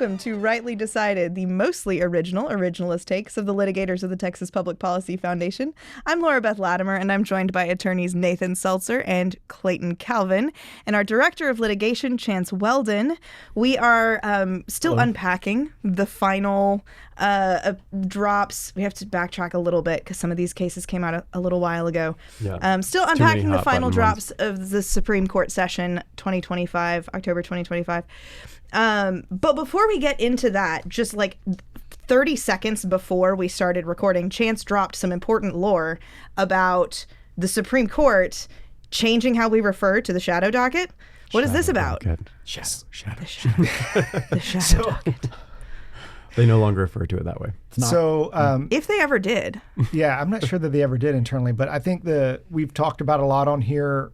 welcome to Rightly Decided, the mostly originalist takes of the litigators of the Texas Public Policy Foundation. I'm Laura Beth Latimer, and I'm joined by attorneys Nathan Seltzer and Clayton Calvin, and our director of litigation, Chance Weldon. We are still unpacking the final drops. We have to backtrack a little bit because some of these cases came out a little while ago. Yeah. Still unpacking the final drops of the Supreme Court session 2025, October 2025. But before we get into that, just like 30 seconds before we started recording, Chance dropped some important lore about the Supreme Court changing how we refer to the Shadow Docket. What is this about? The Shadow Docket. They no longer refer to it that way. If they ever did. Yeah, I'm not sure that they ever did internally, but I think we've talked about a lot on here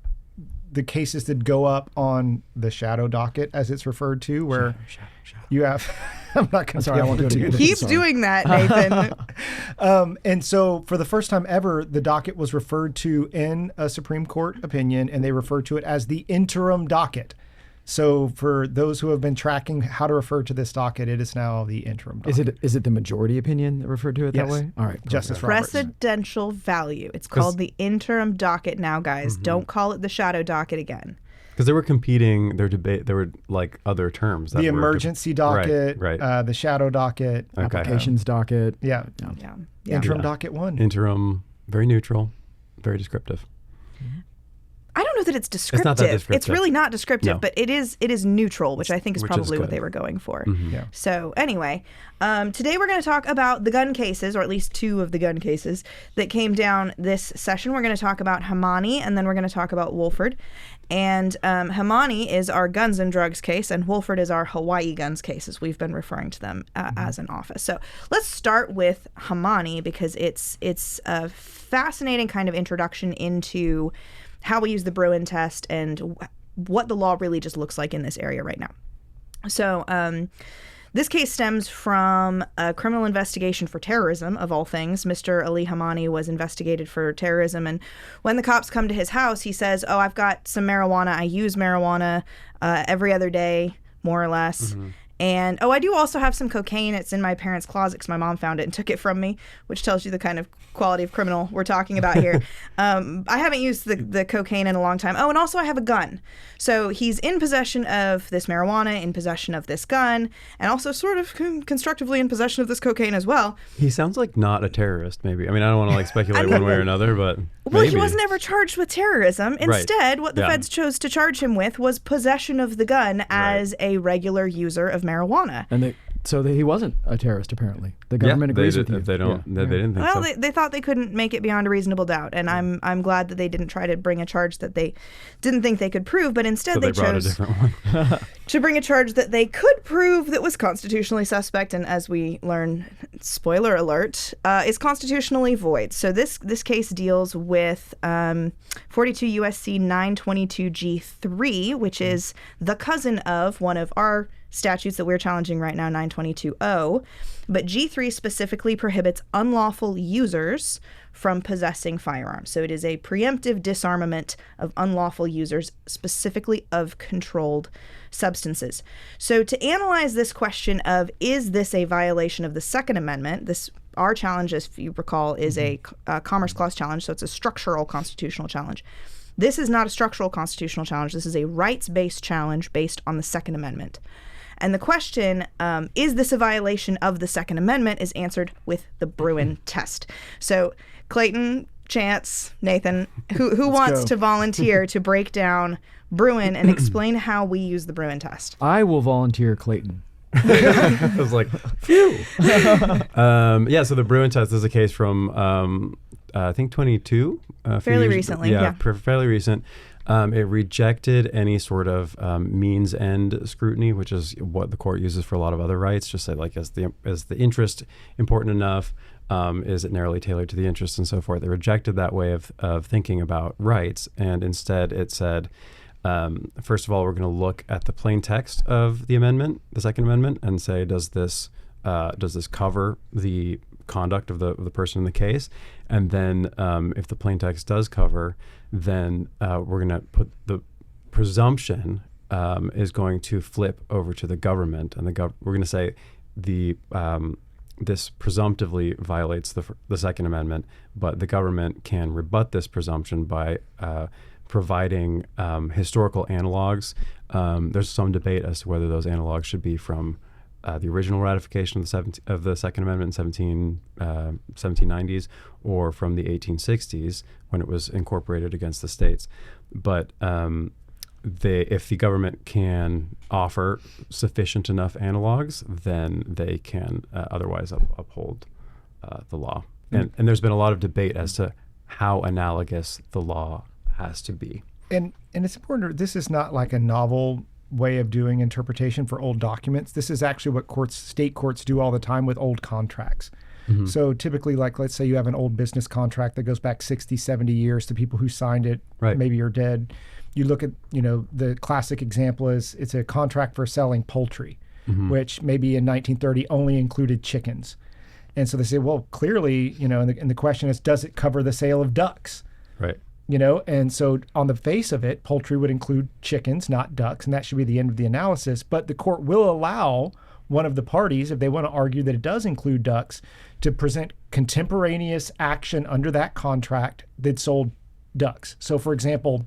the cases that go up on the Shadow Docket, as it's referred to, where you have... I'm not going to I won't do it. Keep doing that, Nathan. And so for the first time ever, the docket was referred to in a Supreme Court opinion, and they referred to it as the Interim Docket. So for those who have been tracking how to refer to this docket, it is now the Interim Docket. Is it the majority opinion that referred to it that way? All right. Justice Roberts. Precedential value. It's called the Interim Docket now, guys. Mm-hmm. Don't call it the Shadow Docket again. Because they were competing, there were like other terms. The emergency docket, right. The Shadow Docket. Okay. Applications docket. Yeah. Interim Docket 1. Interim, very neutral, very descriptive. I don't know that it's descriptive. It's not that descriptive. It's really not descriptive, No. but it is neutral, which I think is probably what they were going for. Mm-hmm. Yeah. So anyway, today we're going to talk about the gun cases, or at least two of the gun cases that came down this session. We're going to talk about Hemani, and then we're going to talk about Wolford. And Hemani is our guns and drugs case, and Wolford is our Hawaii guns case, as we've been referring to them as an office. So let's start with Hemani, because it's a fascinating kind of introduction into how we use the Bruen test and what the law really just looks like in this area right now. So this case stems from a criminal investigation for terrorism, of all things. Mr. Ali Hemani was investigated for terrorism, and when the cops come to his house, he says, "Oh, I've got some marijuana. I use marijuana every other day, more or less. Mm-hmm. And, I do also have some cocaine. It's in my parents' closet because my mom found it and took it from me," which tells you the kind of quality of criminal we're talking about here. I haven't used the cocaine in a long time. Oh, and also I have a gun. So he's in possession of this marijuana, in possession of this gun, and also sort of constructively in possession of this cocaine as well. He sounds like not a terrorist, maybe. I mean, I don't want to speculate one way or another, but Well, maybe. He wasn't ever charged with terrorism. Instead, what the feds chose to charge him with was possession of the gun as a regular user of marijuana. And he wasn't a terrorist, apparently. The government agrees with you. They didn't think so. Well, they thought they couldn't make it beyond a reasonable doubt, and I'm glad that they didn't try to bring a charge that they didn't think they could prove, but instead they brought chose a different one. to bring a charge that they could prove that was constitutionally suspect, and as we learn, spoiler alert, is constitutionally void. So this case deals with 42 U.S.C. 922 G3, which is the cousin of one of our statutes that we're challenging right now, 922-0. But G3 specifically prohibits unlawful users from possessing firearms. So it is a preemptive disarmament of unlawful users, specifically of controlled substances. So to analyze this question of, is this a violation of the Second Amendment, our challenge, if you recall, is a Commerce Clause challenge, so it's a structural constitutional challenge. This is not a structural constitutional challenge. This is a rights-based challenge based on the Second Amendment. And the question, is this a violation of the Second Amendment, is answered with the Bruen test. So Clayton, Chance, Nathan, who wants to volunteer to break down Bruen and explain how we use the Bruen test? I will volunteer Clayton. I was like, phew. So the Bruen test is a case from, I think, 22. Fairly recently, yeah. Fairly recent. It rejected any sort of means end scrutiny, which is what the court uses for a lot of other rights. Just say, like, is the interest important enough? Is it narrowly tailored to the interest, and so forth? They rejected that way of thinking about rights, and instead it said, first of all, we're going to look at the plain text of the amendment, the Second Amendment, and say, does this cover the conduct of the person in the case? And then if the plain text does cover, then we're going to put the presumption is going to flip over to the government, and we're going to say this presumptively violates the Second Amendment, but the government can rebut this presumption by providing historical analogs. There's some debate as to whether those analogs should be from the original ratification of the Second Amendment in 1790s or from the 1860s when it was incorporated against the states. But if the government can offer sufficient enough analogs, then they can otherwise uphold the law. And there's been a lot of debate as to how analogous the law has to be. And it's important. This is not like a novel way of doing interpretation for old documents. This is actually what state courts do all the time with old contracts. Mm-hmm. So typically, like, let's say you have an old business contract that goes back 60, 70 years to people who signed it, right. Maybe you're dead. You look at, the classic example is it's a contract for selling poultry, mm-hmm. which maybe in 1930 only included chickens. And so they say, well, clearly, and the question is, does it cover the sale of ducks? Right. And so on the face of it, poultry would include chickens, not ducks, and that should be the end of the analysis. But the court will allow one of the parties, if they want to argue that it does include ducks, to present contemporaneous action under that contract that sold ducks. So, for example,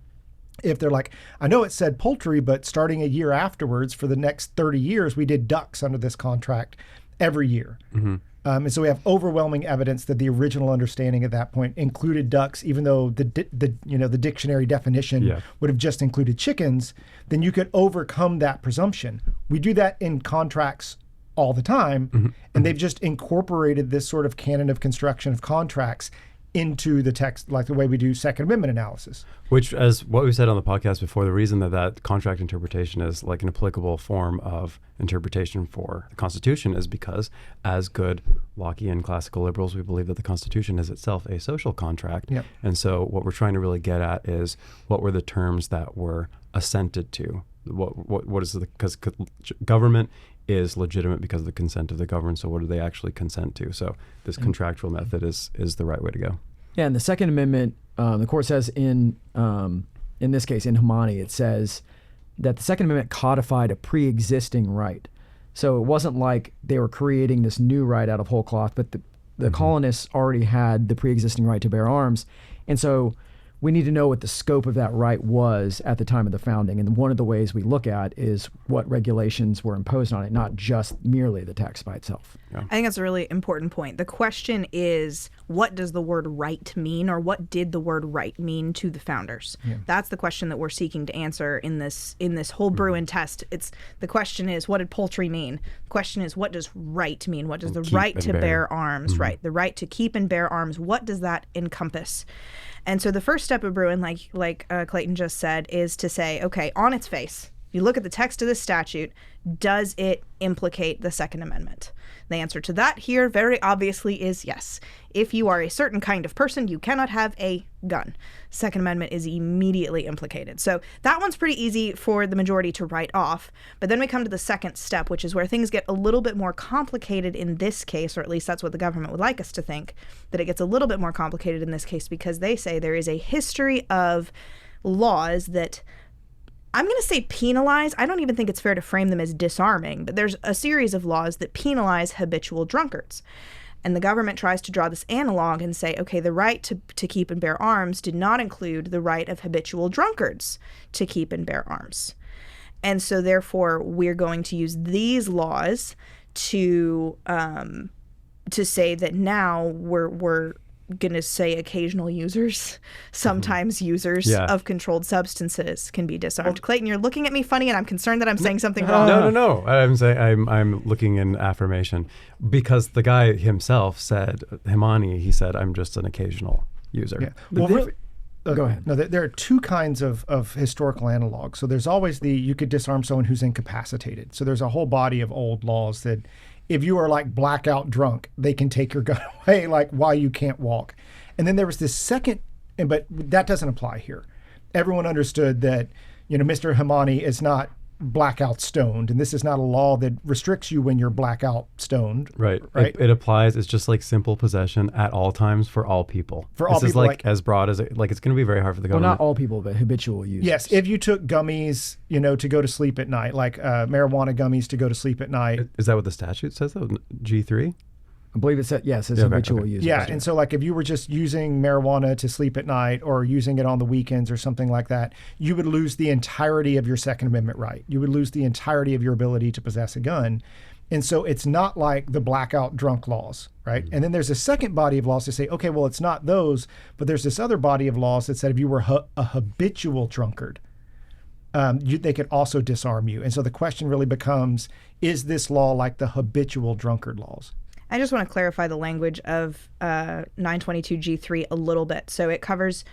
if they're like, I know it said poultry, but starting a year afterwards, for the next 30 years, we did ducks under this contract every year. Mm-hmm. And so we have overwhelming evidence that the original understanding at that point included ducks, even though the dictionary definition would have just included chickens. Then you could overcome that presumption. We do that in contracts all the time, mm-hmm. and they've just incorporated this sort of canon of construction of contracts into the text, like the way we do Second Amendment analysis. Which, as what we said on the podcast before, the reason that contract interpretation is like an applicable form of interpretation for the Constitution is because, as good Lockean classical liberals, we believe that the Constitution is itself a social contract. Yep. And so what we're trying to really get at is what were the terms that were assented to? What is because government is legitimate because of the consent of the governed. So what do they actually consent to? So this contractual method is the right way to go. Yeah, and the Second Amendment, the court says in this case, in Hemani, it says that the Second Amendment codified a pre-existing right. So it wasn't like they were creating this new right out of whole cloth, but the mm-hmm. colonists already had the pre-existing right to bear arms. And so we need to know what the scope of that right was at the time of the founding. And one of the ways we look at is what regulations were imposed on it, not just merely the text by itself. Yeah. I think that's a really important point. The question is, what does the word right mean, or what did the word right mean to the founders? Yeah. That's the question that we're seeking to answer in this whole Bruen test. The question is, what did poultry mean? The question is, what does right mean? What does the right to bear arms, mm-hmm. right? The right to keep and bear arms, what does that encompass? And so the first step of Bruen, like Clayton just said, is to say, okay, on its face, you look at the text of the statute, does it implicate the Second Amendment? The answer to that here very obviously is yes. If you are a certain kind of person, you cannot have a gun. Second Amendment is immediately implicated. So that one's pretty easy for the majority to write off. But then we come to the second step, which is where things get a little bit more complicated in this case, or at least that's what the government would like us to think, that it gets a little bit more complicated in this case because they say there is a history of laws that, I'm going to say penalize. I don't even think it's fair to frame them as disarming, but there's a series of laws that penalize habitual drunkards. And the government tries to draw this analog and say, okay, the right to keep and bear arms did not include the right of habitual drunkards to keep and bear arms. And so therefore, we're going to use these laws to say that now we're going to say occasional users, sometimes mm-hmm. users of controlled substances can be disarmed. Well, Clayton, you're looking at me funny, and I'm concerned that I'm saying something wrong. No. I'm looking in affirmation because the guy himself said, Hemani, he said, I'm just an occasional user. Yeah. Well, go ahead. No, there are two kinds of historical analogs. So there's always you could disarm someone who's incapacitated. So there's a whole body of old laws that if you are like blackout drunk, they can take your gun away like while you can't walk. And then there was this second, but that doesn't apply here. Everyone understood that, Mr. Hemani is not blackout stoned, and this is not a law that restricts you when you're blackout stoned. Right. Right. It applies. It's just like simple possession at all times for all people. For all this people, is like as broad as it, like it's going to be very hard for the Well, government. not all people, but habitual users. Yes, if you took gummies, to go to sleep at night, like marijuana gummies to go to sleep at night. Is that what the statute says though? G3? I believe it said, yes, it's Yeah, okay, habitual okay. users. Yeah, and so like if you were just using marijuana to sleep at night or using it on the weekends or something like that, you would lose the entirety of your Second Amendment right. You would lose the entirety of your ability to possess a gun. And so it's not like the blackout drunk laws, right? And then there's a second body of laws to say, okay, well, it's not those, but there's this other body of laws that said if you were a habitual drunkard, they could also disarm you. And so the question really becomes, is this law like the habitual drunkard laws? I just want to clarify the language of 922G3 a little bit. So it covers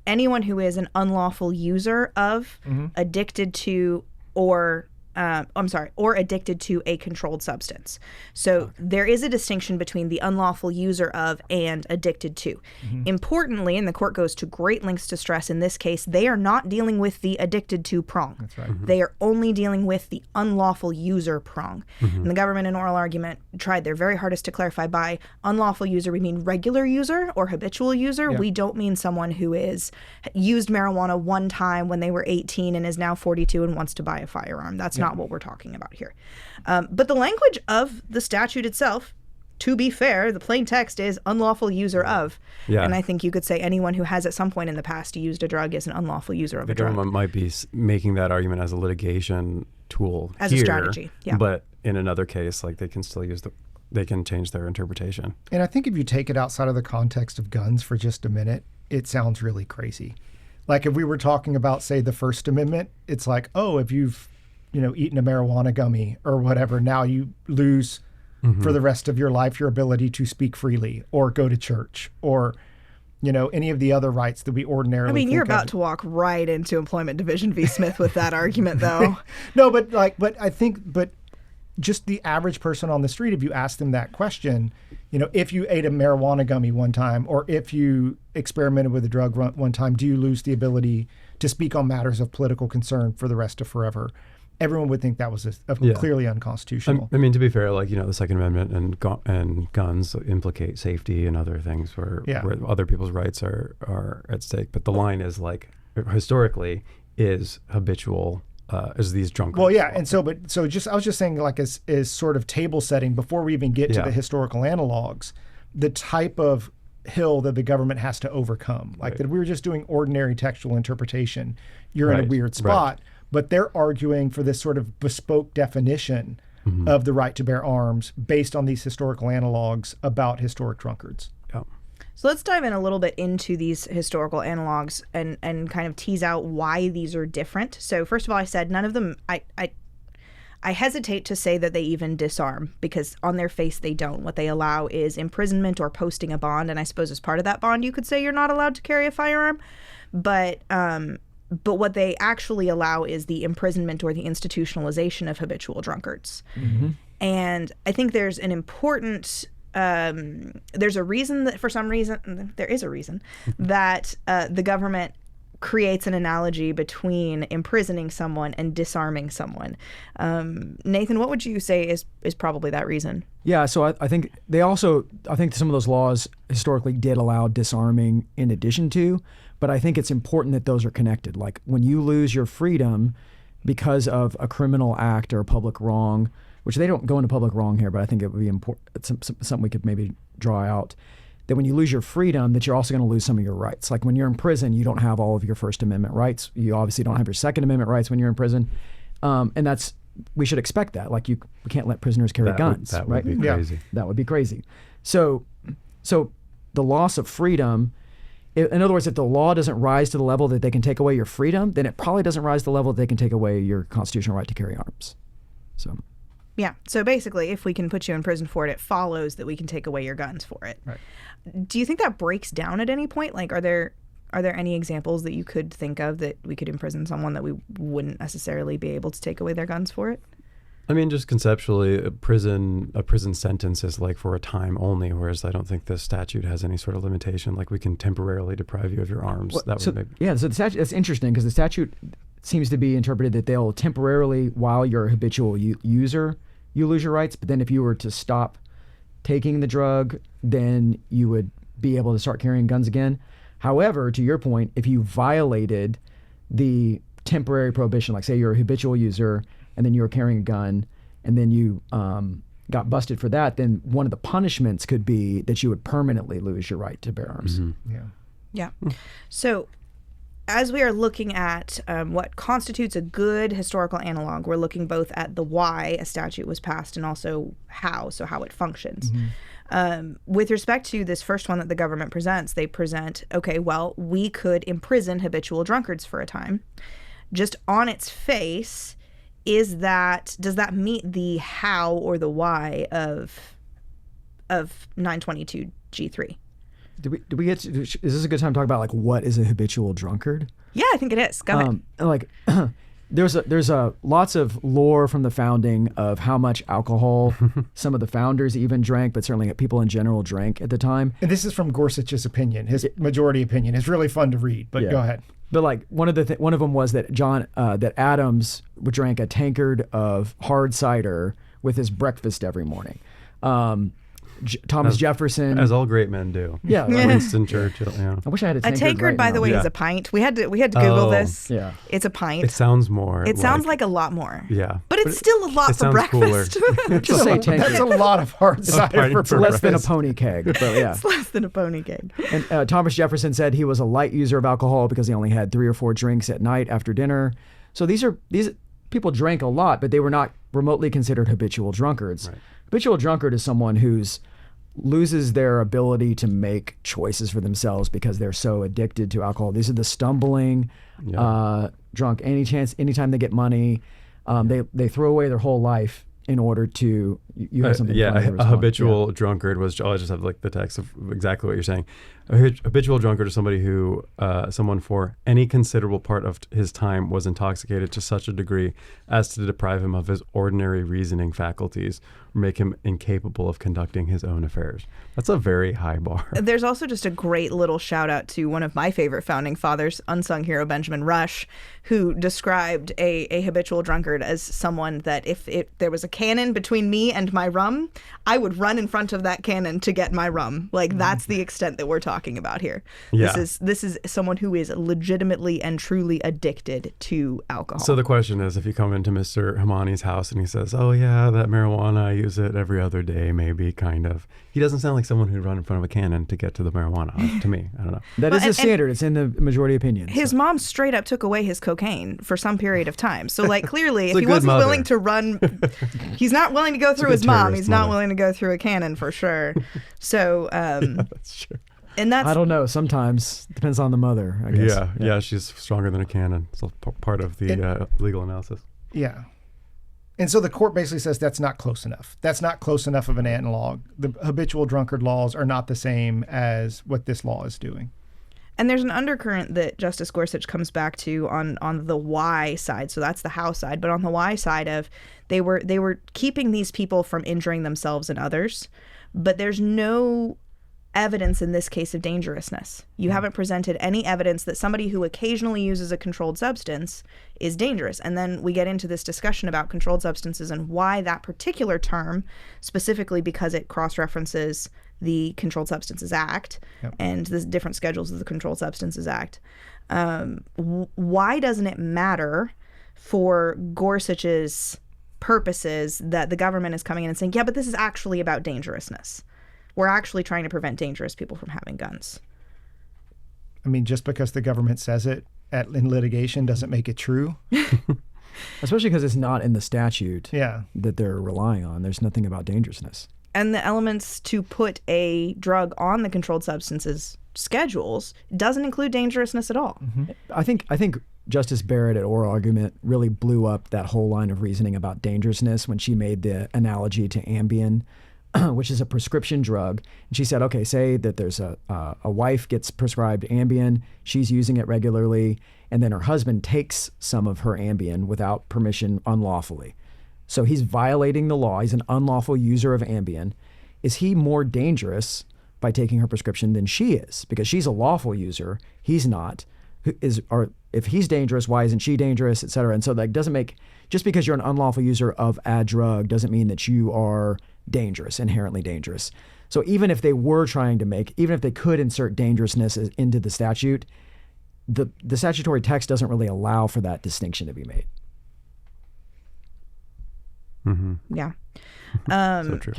anyone who is an unlawful user of, addicted to, or addicted to a controlled substance. So there is a distinction between the unlawful user of and addicted to. Importantly, and the court goes to great lengths to stress in this case, they are not dealing with the addicted to prong. That's right. They are only dealing with the unlawful user prong. And the government in oral argument tried their very hardest to clarify by unlawful user, we mean regular user or habitual user. Yeah. We don't mean someone who is used marijuana one time when they were 18 and is now 42 and wants to buy a firearm. That's not what we're talking about here. But the language of the statute itself, to be fair, the plain text is unlawful user of. Yeah. And I think you could say anyone who has at some point in the past used a drug is an unlawful user of The a drug. government might be making that argument as a litigation tool As a here, strategy, yeah. But in another case, like they can still they can change their interpretation. And I think if you take it outside of the context of guns for just a minute, it sounds really crazy. Like if we were talking about, say, the First Amendment, it's like, oh, if you've eaten a marijuana gummy or whatever, now you lose for the rest of your life your ability to speak freely or go to church or, any of the other rights that we ordinarily I mean, think you're of. about to walk right into Employment Division v. Smith with that argument, though. No, but I think just the average person on the street, if you ask them that question, if you ate a marijuana gummy one time or if you experimented with a drug one time, do you lose the ability to speak on matters of political concern for the rest of forever? Everyone would think that was clearly unconstitutional. I mean, to be fair, like, the Second Amendment and guns implicate safety and other things where other people's rights are at stake. But the line is like, historically, is habitual, is these drunk. Well, yeah. And I was just saying, like, as sort of table setting before we even get to the historical analogs, the type of hill that the government has to overcome. Like that we were just doing ordinary textual interpretation. You're in a weird spot. But they're arguing for this sort of bespoke definition of the right to bear arms based on these historical analogs about historic drunkards. Yeah. So let's dive in a little bit into these historical analogs and kind of tease out why these are different. So first of all, I said none of them, I hesitate to say that they even disarm because on their face they don't. What they allow is imprisonment or posting a bond. And I suppose as part of that bond, you could say you're not allowed to carry a firearm. But what they actually allow is the imprisonment or the institutionalization of habitual drunkards. And I think there's an important, there's a reason that there is a reason that the government creates an analogy between imprisoning someone and disarming someone. Nathan, what would you say is probably that reason? Yeah, so I think some of those laws historically did allow disarming in addition to, but I think it's important that those are connected. Like when you lose your freedom because of a criminal act or a public wrong, which they don't go into public wrong here, but I think it would be important, something we could maybe draw out, that when you lose your freedom, that you're also going to lose some of your rights. Like when you're in prison, you don't have all of your First Amendment rights. You obviously don't have your Second Amendment rights when you're in prison. And we should expect that. Like we can't let prisoners carry guns. That right? would be crazy. That would be crazy. So the loss of freedom, in other words, if the law doesn't rise to the level that they can take away your freedom, then it probably doesn't rise to the level that they can take away your constitutional right to carry arms. So. Yeah. So basically, if we can put you in prison for it, it follows that we can take away your guns for it. Right. Do you think that breaks down at any point? Like, are there any examples that you could think of that we could imprison someone that we wouldn't necessarily be able to take away their guns for it? I mean, just conceptually, a prison sentence is like for a time only, whereas I don't think the statute has any sort of limitation. Like we can temporarily deprive you of your arms. So the statute, that's interesting because the statute seems to be interpreted that they'll temporarily, while you're a habitual user, you lose your rights. But then if you were to stop taking the drug, then you would be able to start carrying guns again. However, to your point, if you violated the temporary prohibition, like say you're a habitual user and then you were carrying a gun and then you got busted for that, then one of the punishments could be that you would permanently lose your right to bear arms. Yeah. Yeah. So as we are looking at what constitutes a good historical analog, we're looking both at the why a statute was passed and also how it functions. With respect to this first one that the government presents, they present, okay, well, we could imprison habitual drunkards for a time. Just on its face, does that meet the how or the why of 922 G3? Do we get to, is this a good time to talk about like what is a habitual drunkard? Yeah, I think it is. Go ahead. Like there's a lots of lore from the founding of how much alcohol some of the founders even drank, but certainly people in general drank at the time. And this is from Gorsuch's opinion, his majority opinion. It's really fun to read, but go ahead. But like one of them was that that Adams drank a tankard of hard cider with his breakfast every morning. Thomas Jefferson, as all great men do. Yeah, like Winston Churchill. Yeah. I wish I had a tankard. A tankard, right by now. the way, is a pint. We had to Google this. Yeah, it's a pint. It sounds more. It sounds like a lot more. Yeah, but it's still a lot for breakfast. Just say tankard. That's a lot of hard cider for It's less than a pony keg. But yeah, it's less than a pony keg. And Thomas Jefferson said he was a light user of alcohol because he only had 3 or 4 drinks at night after dinner. So these people drank a lot, but they were not remotely considered habitual drunkards. Right. Habitual drunkard is someone who's loses their ability to make choices for themselves because they're so addicted to alcohol. These are the stumbling, drunk anytime they get money, they throw away their whole life in order to you have something. A habitual drunkard was, I'll just have like the text of exactly what you're saying. A habitual drunkard is somebody who, someone for any considerable part of his time was intoxicated to such a degree as to deprive him of his ordinary reasoning faculties or make him incapable of conducting his own affairs. That's a very high bar. There's also just a great little shout out to one of my favorite founding fathers, unsung hero Benjamin Rush, who described a habitual drunkard as someone that if there was a cannon between me and my rum, I would run in front of that cannon to get my rum. Like that's the extent that we're talking about here. Yeah. This is someone who is legitimately and truly addicted to alcohol. So the question is, if you come into Mr. Hemani's house and he says, oh yeah, that marijuana, I use it every other day, maybe, kind of. He doesn't sound like someone who'd run in front of a cannon to get to the marijuana, to me. I don't know. That is the standard. It's in the majority opinion. His mom straight up took away his cocaine for some period of time. So like clearly, if he wasn't willing to run, he's not willing to go through his mom. He's not willing to go through a cannon for sure. So that's true. And that's, I don't know. Sometimes depends on the mother, I guess. Yeah, she's stronger than a cannon. It's part of the legal analysis. Yeah. And so the court basically says that's not close enough. That's not close enough of an analog. The habitual drunkard laws are not the same as what this law is doing. And there's an undercurrent that Justice Gorsuch comes back to on the why side. So that's the how side. But on the why side of they were keeping these people from injuring themselves and others. But there's no evidence in this case of dangerousness. You haven't presented any evidence that somebody who occasionally uses a controlled substance is dangerous. And then we get into this discussion about controlled substances and why that particular term, specifically because it cross-references the Controlled Substances Act and the different schedules of the Controlled Substances Act. Why doesn't it matter for Gorsuch's purposes that the government is coming in and saying, yeah, but this is actually about dangerousness. We're actually trying to prevent dangerous people from having guns. I mean, just because the government says it in litigation doesn't make it true. Especially because it's not in the statute that they're relying on. There's nothing about dangerousness. And the elements to put a drug on the controlled substances schedules doesn't include dangerousness at all. Mm-hmm. I think Justice Barrett at oral argument really blew up that whole line of reasoning about dangerousness when she made the analogy to Ambien, which is a prescription drug. And she said, okay, say that there's a wife gets prescribed Ambien, she's using it regularly, and then her husband takes some of her Ambien without permission unlawfully. So he's violating the law. He's an unlawful user of Ambien. Is he more dangerous by taking her prescription than she is? Because she's a lawful user, he's not. if he's dangerous, why isn't she dangerous, et cetera. And so that doesn't make, just because you're an unlawful user of a drug doesn't mean that you are dangerous, inherently dangerous. So even if they were trying to even if they could insert dangerousness into the statute, the statutory text doesn't really allow for that distinction to be made. Mm-hmm. Yeah.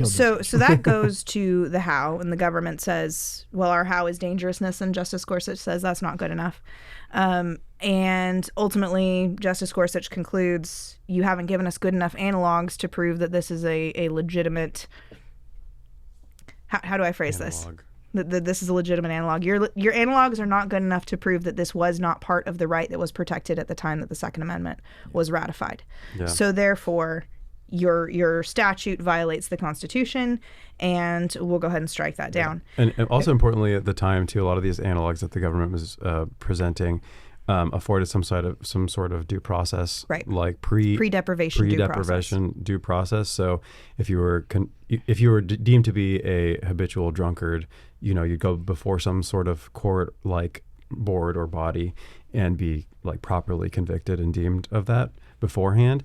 So So that goes to the how, and the government says, well, our how is dangerousness, and Justice Gorsuch says that's not good enough. And ultimately, Justice Gorsuch concludes, you haven't given us good enough analogs to prove that this is a legitimate. How do I phrase Analog. this? That this is a legitimate analog. Your analogs are not good enough to prove that this was not part of the right that was protected at the time that the Second Amendment was ratified. Yeah. So therefore, your statute violates the Constitution, and we'll go ahead and strike that down. And also importantly, at the time too, a lot of these analogs that the government was presenting afforded some sort of due process, Right. like Pre-deprivation due process. So if you were deemed to be a habitual drunkard, you'd go before some sort of court like board or body and be like properly convicted and deemed of that beforehand.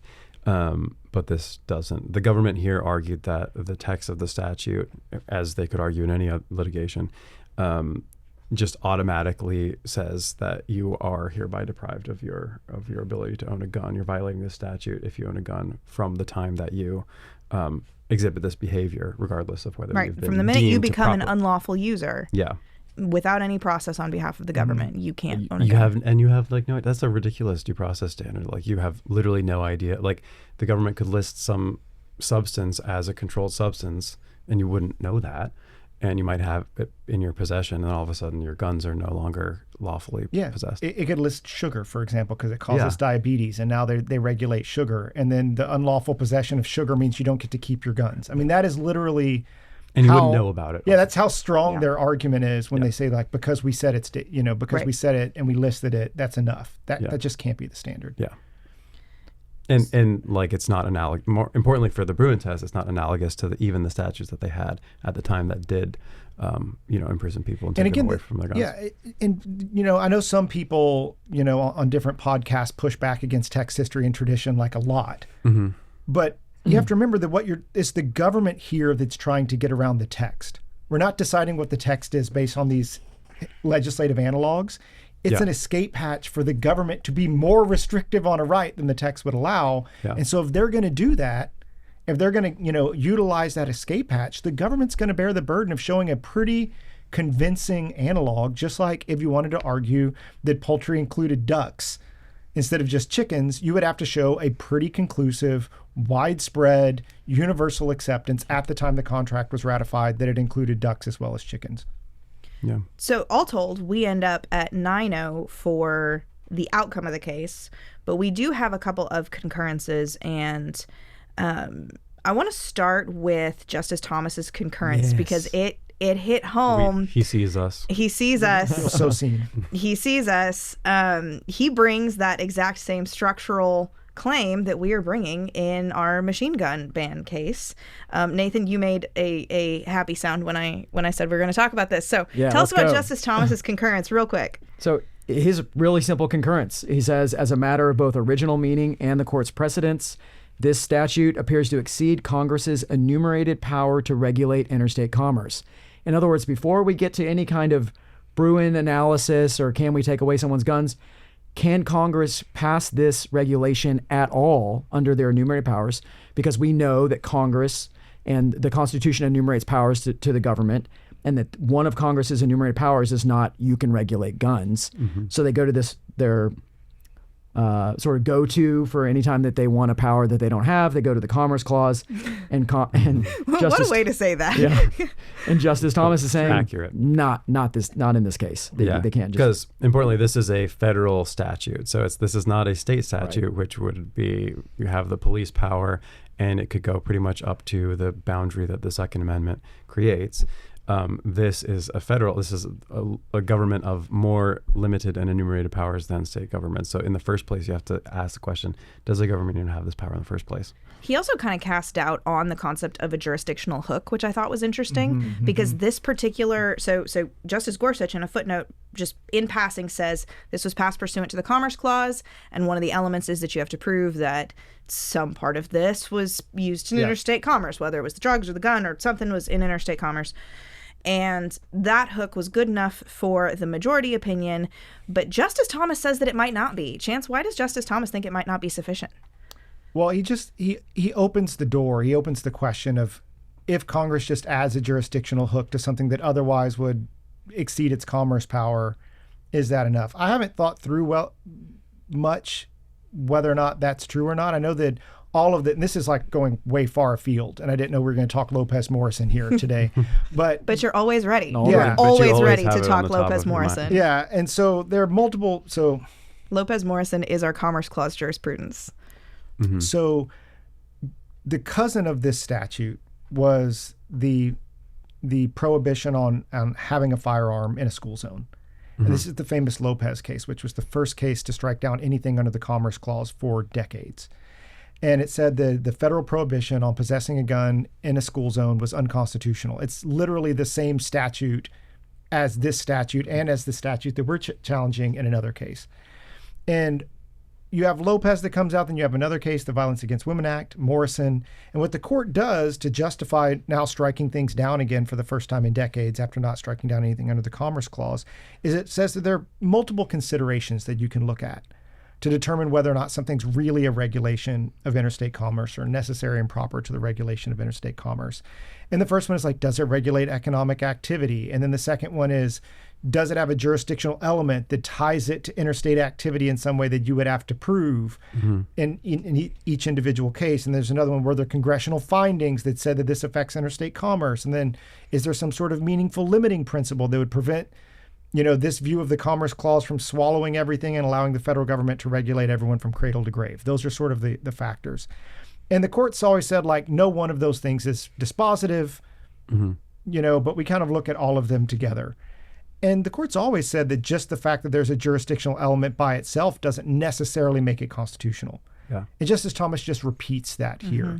But this doesn't. The government here argued that the text of the statute, as they could argue in any litigation, just automatically says that you are hereby deprived of your ability to own a gun. You're violating this statute if you own a gun from the time that you exhibit this behavior, regardless of whether you've been from the minute you deemed to become an unlawful user. Yeah. Without any process on behalf of the government, you can't own a gun. You have like no. That's a ridiculous due process standard. Like you have literally no idea. Like the government could list some substance as a controlled substance, and you wouldn't know that, and you might have it in your possession, and all of a sudden your guns are no longer lawfully possessed. It could list sugar, for example, because it causes diabetes, and now they regulate sugar, and then the unlawful possession of sugar means you don't get to keep your guns. I mean, that is literally. And you wouldn't know about it. Yeah, that's how strong their argument is when they say like, because we said it's, because we said it and we listed it, that's enough. That just can't be the standard. Yeah. And like it's not analogous. More importantly for the Bruen test, it's not analogous to even the statutes that they had at the time that did, imprison people and take them away from their guns. Yeah, and I know some people, on different podcasts push back against text, history, and tradition like a lot, but. You have to remember that it's the government here that's trying to get around the text. We're not deciding what the text is based on these legislative analogs. It's an escape hatch for the government to be more restrictive on a right than the text would allow. Yeah. And so if they're going to do that, if they're going to, utilize that escape hatch, the government's going to bear the burden of showing a pretty convincing analog, just like if you wanted to argue that poultry included ducks instead of just chickens, you would have to show a pretty conclusive, widespread, universal acceptance at the time the contract was ratified that it included ducks as well as chickens. Yeah. So all told, we end up at 9-0 for the outcome of the case, but we do have a couple of concurrences, and I want to start with Justice Thomas's concurrence because it hit home. He sees us. He sees us. Feels so seen. He sees us. He brings that exact same structural claim that we are bringing in our machine gun ban case. Nathan, you made a happy sound when I said we were going to talk about this. So tell us about Justice Thomas's concurrence real quick. So his really simple concurrence. He says, as a matter of both original meaning and the court's precedents, this statute appears to exceed Congress's enumerated power to regulate interstate commerce. In other words, before we get to any kind of Bruen analysis or can we take away someone's guns, can Congress pass this regulation at all under their enumerated powers? Because we know that Congress and the Constitution enumerates powers to the government, and that one of Congress's enumerated powers is not you can regulate guns. Mm-hmm. So they go to their sort of go-to for any time that they want a power that they don't have. They go to the Commerce Clause, and Justice, what a way to say that. Yeah, and Justice Thomas is saying, accurate. Not in this case. They can't just, because importantly, this is a federal statute, so this is not a state statute, which would be you have the police power, and it could go pretty much up to the boundary that the Second Amendment creates. This is a government of more limited and enumerated powers than state governments. So in the first place, you have to ask the question, does the government even have this power in the first place? He also kind of cast doubt on the concept of a jurisdictional hook, which I thought was interesting because this particular, so Justice Gorsuch in a footnote just in passing says this was passed pursuant to the Commerce Clause, and one of the elements is that you have to prove that some part of this was used in interstate commerce, whether it was the drugs or the gun or something was in interstate commerce. And that hook was good enough for the majority opinion, but Justice Thomas says that it might not be. Chance, why does Justice Thomas think it might not be sufficient? Well, he opens the door. He opens the question of if Congress just adds a jurisdictional hook to something that otherwise would exceed its commerce power, is that enough? I haven't thought through much whether or not that's true or not. I know that all of that, and this is like going way far afield, and I didn't know we were going to talk Lopez Morrison here today. But you're always ready. Yeah. You're always ready have to it on talk the top Lopez of your mind. Morrison. yeah, and so there are multiple. So Lopez Morrison is our Commerce Clause jurisprudence. So the cousin of this statute was the prohibition on having a firearm in a school zone. And this is the famous Lopez case, which was the first case to strike down anything under the Commerce Clause for decades. And it said the federal prohibition on possessing a gun in a school zone was unconstitutional. It's literally the same statute as this statute and as the statute that we're challenging in another case. And you have Lopez that comes out, then you have another case, the Violence Against Women Act, Morrison. And what the court does to justify now striking things down again for the first time in decades after not striking down anything under the Commerce Clause is it says that there are multiple considerations that you can look at to determine whether or not something's really a regulation of interstate commerce or necessary and proper to the regulation of interstate commerce. And the first one is like, does it regulate economic activity? And then the second one is, does it have a jurisdictional element that ties it to interstate activity in some way that you would have to prove in each individual case? And there's another one where there are congressional findings that said that this affects interstate commerce. And then is there some sort of meaningful limiting principle that would prevent this view of the Commerce Clause from swallowing everything and allowing the federal government to regulate everyone from cradle to grave? Those are sort of the factors. And the court's always said, like, no one of those things is dispositive, but we kind of look at all of them together. And the court's always said that just the fact that there's a jurisdictional element by itself doesn't necessarily make it constitutional. Yeah. And Justice Thomas just repeats that here.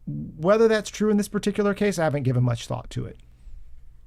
Whether that's true in this particular case, I haven't given much thought to it.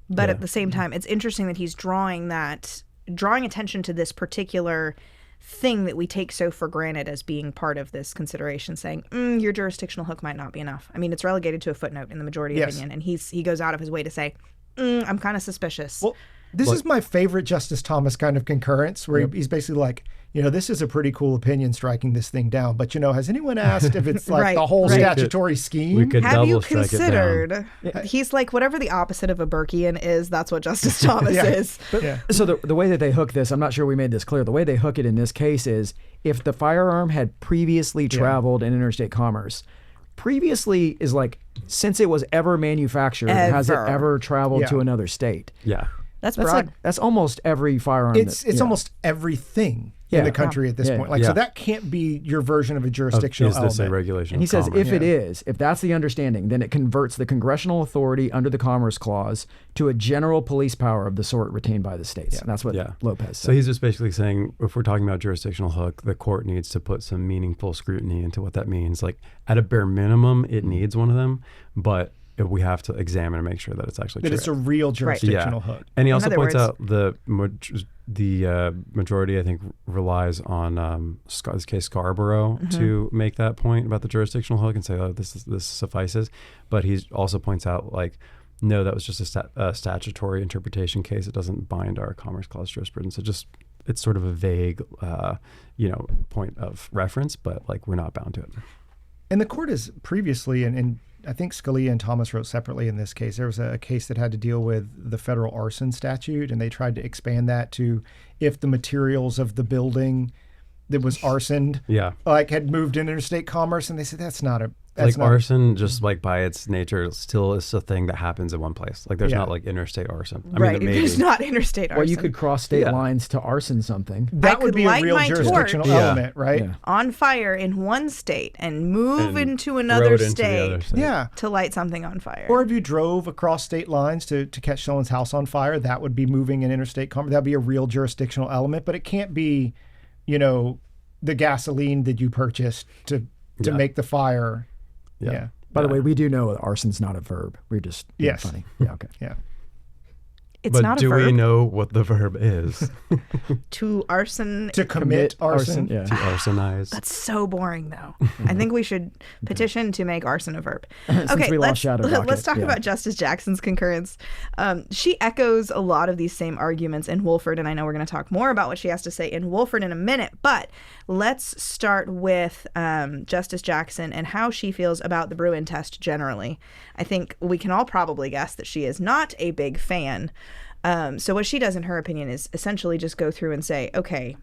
But at the same time, it's interesting that he's drawing attention to this particular thing that we take so for granted as being part of this consideration, saying your jurisdictional hook might not be enough. I mean, it's relegated to a footnote in the majority opinion, and he goes out of his way to say, I'm kind of suspicious. Well, this is my favorite Justice Thomas kind of concurrence, where he's basically like, this is a pretty cool opinion striking this thing down. But, has anyone asked if it's like the whole statutory scheme? We could Have you double strike it down. considered? He's like, whatever the opposite of a Burkean is, that's what Justice Thomas is. So the way that they hook this, I'm not sure we made this clear. The way they hook it in this case is if the firearm had previously traveled in interstate commerce. Previously is like, since it was ever manufactured, has it ever traveled to another state? Yeah. That's broad. That's almost every firearm. It's almost everything in the country at this point. So that can't be your version of a jurisdictional element. Is this a regulation? And he says if that's the understanding, then it converts the congressional authority under the Commerce Clause to a general police power of the sort retained by the states. And that's what Lopez said. So he's just basically saying, if we're talking about jurisdictional hook, the court needs to put some meaningful scrutiny into what that means. Like, at a bare minimum, it needs one of them, but we have to examine and make sure that it's actually true. It's a real jurisdictional hook. And he also points out the majority, I think, relies on this case Scarborough to make that point about the jurisdictional hook and say, this suffices. But he also points out, like, no, that was just a statutory interpretation case. It doesn't bind our Commerce Clause jurisprudence. It's sort of a vague, point of reference, but like we're not bound to it. And the court has previously, and I think Scalia and Thomas wrote separately in this case. There was a case that had to deal with the federal arson statute, and they tried to expand that to if the materials of the building that was arsoned had moved into interstate commerce, and they said that's not arson, just like by its nature, still is a thing that happens in one place. Like there's not like interstate arson. I mean, there's not interstate arson. Or you could cross state lines to arson something. That would be a real jurisdictional element, right? Yeah. On fire in one state and move into another state to light something on fire. Or if you drove across state lines to catch someone's house on fire, that would be moving in interstate commerce. That would be a real jurisdictional element, but it can't be, the gasoline that you purchased to make the fire. Yeah. By the way, we do know that arson's not a verb. We're just being funny. Yeah. Okay. Yeah. It's but not a do verb. we know what the verb is? To arson. To commit arson. Yeah. To arsonize. That's so boring, though. I think we should petition to make arson a verb. Since we lost let's, Shadow Docket, let's talk yeah. about Justice Jackson's concurrence. She echoes a lot of these same arguments in Wolford, and I know we're going to talk more about what she has to say in Wolford in a minute, but let's start with Justice Jackson and how she feels about the Bruen test generally. I think we can all probably guess that she is not a big fan. So what she does, in her opinion, is essentially just go through and say, okay,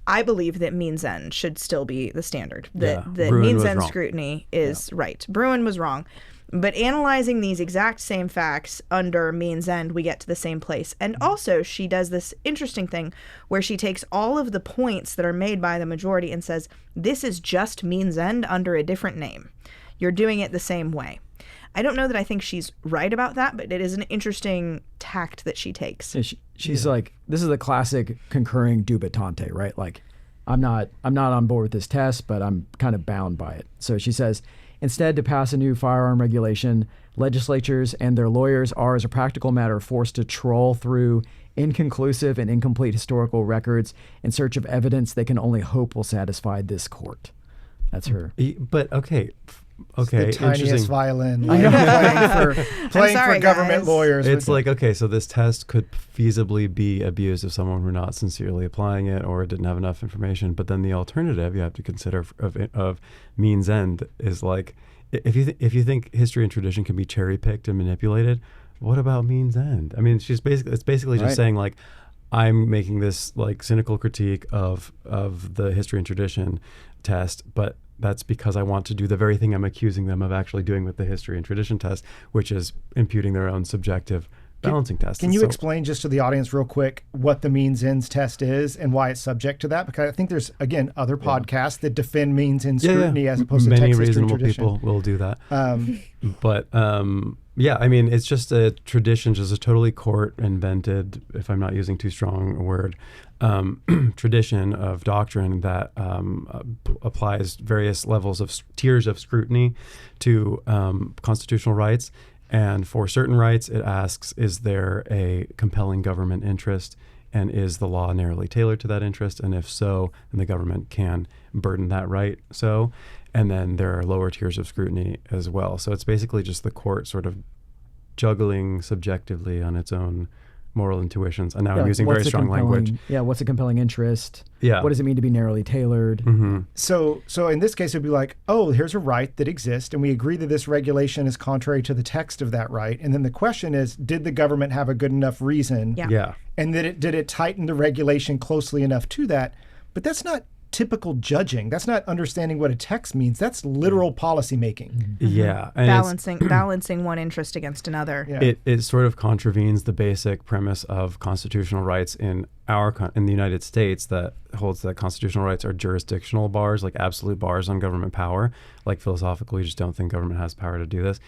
I believe that means end should still be the standard. That Bruen means was end wrong. scrutiny is right. Bruen was wrong. But analyzing these exact same facts under means end, we get to the same place. And also, she does this interesting thing where she takes all of the points that are made by the majority and says, this is just means end under a different name. You're doing it the same way. I don't know that I think she's right about that, but it is an interesting tact that she takes. Yeah, she's like, this is the classic concurring dubitante, right? Like, I'm not on board with this test, but I'm kind of bound by it. So she says, instead, to pass a new firearm regulation, legislatures and their lawyers are, as a practical matter, forced to trawl through inconclusive and incomplete historical records in search of evidence they can only hope will satisfy this court. That's her. But okay, The tiniest interesting. violin. Like, playing sorry, for government guys. lawyers. It's like, okay, so this test could feasibly be abused if someone were not sincerely applying it or didn't have enough information. But then the alternative you have to consider of means end is like, if you think history and tradition can be cherry picked and manipulated, what about means end? I mean, it's basically just Right. saying like, I'm making this like cynical critique of the history and tradition test, but that's because I want to do the very thing I'm accusing them of actually doing with the history and tradition test, which is imputing their own subjective balancing test. Can you explain just to the audience real quick what the means ends test is and why it's subject to that? Because I think there's, again, other podcasts that defend means end scrutiny as opposed to many text history and reasonable tradition. people will do that. But yeah, I mean, it's just a tradition, just a totally court invented, if I'm not using too strong a word, tradition of doctrine that applies various levels of tiers of scrutiny to constitutional rights. And for certain rights, it asks, is there a compelling government interest? And is the law narrowly tailored to that interest? And if so, then the government can burden that right. So, and then there are lower tiers of scrutiny as well. So it's basically just the court sort of juggling subjectively on its own moral intuitions. And now I'm using very strong language. Yeah, what's a compelling interest? Yeah. What does it mean to be narrowly tailored? Mm-hmm. So in this case, it'd be like, oh, here's a right that exists, and we agree that this regulation is contrary to the text of that right. And then the question is, did the government have a good enough reason? Yeah. Yeah. And did it tighten the regulation closely enough to that? But that's not typical judging. That's not understanding what a text means. That's literal policy making. Yeah. And it's- Balancing one interest against another. Yeah. It sort of contravenes the basic premise of constitutional rights in the United States that holds that constitutional rights are jurisdictional bars, like absolute bars on government power. Like philosophically, we just don't think government has power to do this,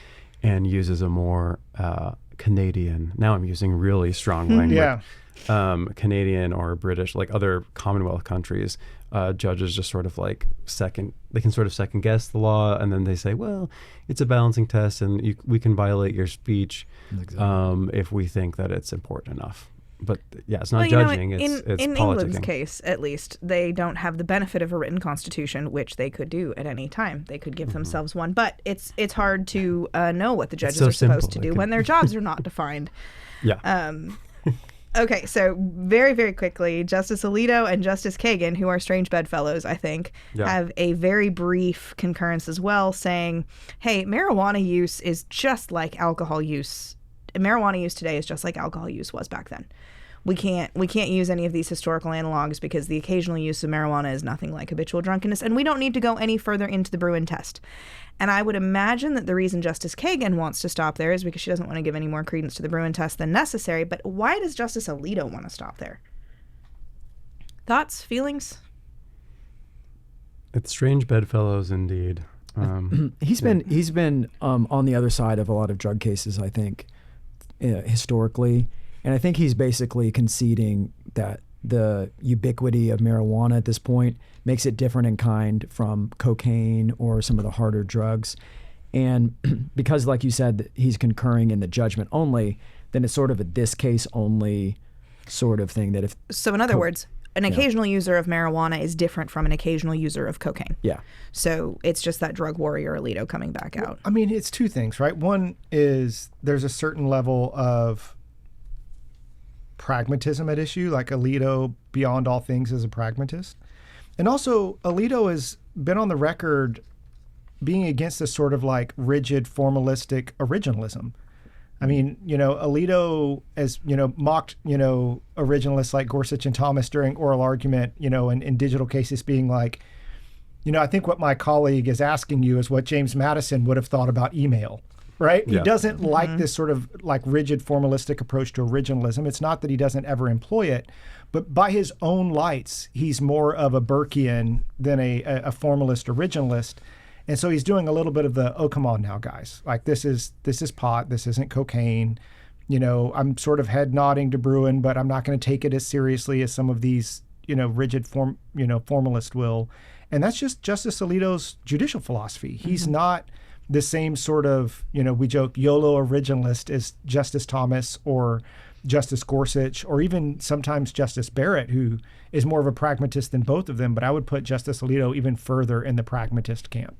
and uses a more Canadian. Now I'm using really strong language. Yeah. Canadian or British, like other Commonwealth countries, judges just sort of like they can sort of second guess the law, and then they say, well, it's a balancing test, and we can violate your speech if we think that it's important enough. But yeah, it's not judging. It's in politicking. England's case, at least, they don't have the benefit of a written constitution, which they could do at any time. They could give themselves one, but it's hard to know what the judges so are supposed simple. to do when their jobs are not defined. Yeah. Okay, so very, very quickly, Justice Alito and Justice Kagan, who are strange bedfellows, I think, have a very brief concurrence as well, saying, hey, marijuana use is just like alcohol use. Marijuana use today is just like alcohol use was back then. We can't use any of these historical analogs because the occasional use of marijuana is nothing like habitual drunkenness, and we don't need to go any further into the Bruen test. And I would imagine that the reason Justice Kagan wants to stop there is because she doesn't want to give any more credence to the Bruen test than necessary. But why does Justice Alito want to stop there? Thoughts, feelings? It's strange bedfellows indeed. He's been on the other side of a lot of drug cases, I think, historically, and I think he's basically conceding that the ubiquity of marijuana at this point makes it different in kind from cocaine or some of the harder drugs. And because, like you said, he's concurring in the judgment only, then it's sort of a this case only sort of thing. That if So in other words, an occasional user of marijuana is different from an occasional user of cocaine. yeah, So it's just that drug warrior Alito coming back out. I mean, it's two things, right? One is there's a certain level of pragmatism at issue, like Alito, beyond all things, is a pragmatist. And also, Alito has been on the record being against this sort of like rigid, formalistic originalism. I mean, Alito has, mocked, originalists like Gorsuch and Thomas during oral argument, in digital cases being like, I think what my colleague is asking you is what James Madison would have thought about email, right? Yeah. He doesn't like this sort of like rigid, formalistic approach to originalism. It's not that he doesn't ever employ it, but by his own lights, he's more of a Burkean than a formalist originalist. And so he's doing a little bit of the, oh, come on now, guys. Like, this is pot. This isn't cocaine. I'm sort of head nodding to Bruen, but I'm not going to take it as seriously as some of these, rigid formalist will. And that's just Justice Alito's judicial philosophy. He's not the same sort of, we joke, YOLO originalist as Justice Thomas or Justice Gorsuch, or even sometimes Justice Barrett, who is more of a pragmatist than both of them. But I would put Justice Alito even further in the pragmatist camp.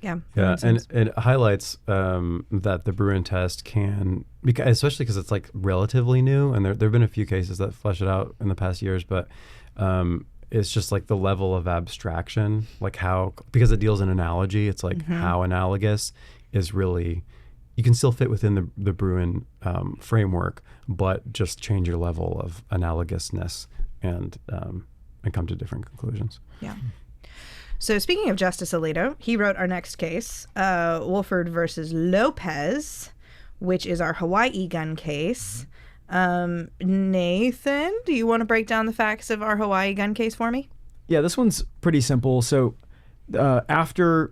Yeah. And it highlights that the Bruen test can, especially because it's like relatively new, and there have been a few cases that flesh it out in the past years, but it's just like the level of abstraction, like how, because it deals in analogy, it's like how analogous is really, you can still fit within the Bruen framework, but just change your level of analogousness and come to different conclusions. Yeah. So speaking of Justice Alito, he wrote our next case, Wolford versus Lopez, which is our Hawaii gun case. Nathan, do you want to break down the facts of our Hawaii gun case for me? Yeah, this one's pretty simple. So after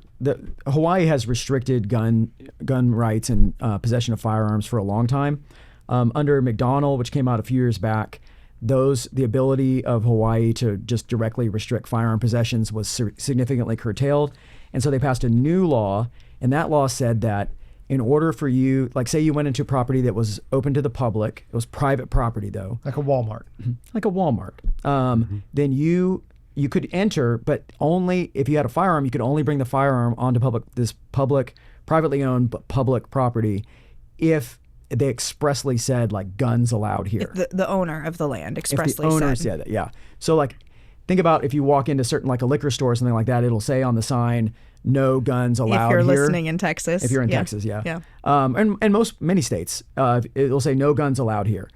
Hawaii has restricted gun rights and possession of firearms for a long time. Under McDonnell, which came out a few years back, the ability of Hawaii to just directly restrict firearm possessions was significantly curtailed. And so they passed a new law, and that law said that in order for you, like say you went into property that was open to the public, it was private property though. Like a Walmart. Like a Walmart. Then you could enter, but only if you had a firearm, you could only bring the firearm onto privately owned but public property if they expressly said like guns allowed here. If the owner of the land expressly if the owner said that, yeah. So like think about if you walk into certain like a liquor store or something like that, it'll say on the sign, no guns allowed here. If you're here. listening in Texas. If you're in Texas, yeah. Yeah. And many states, it'll say no guns allowed here.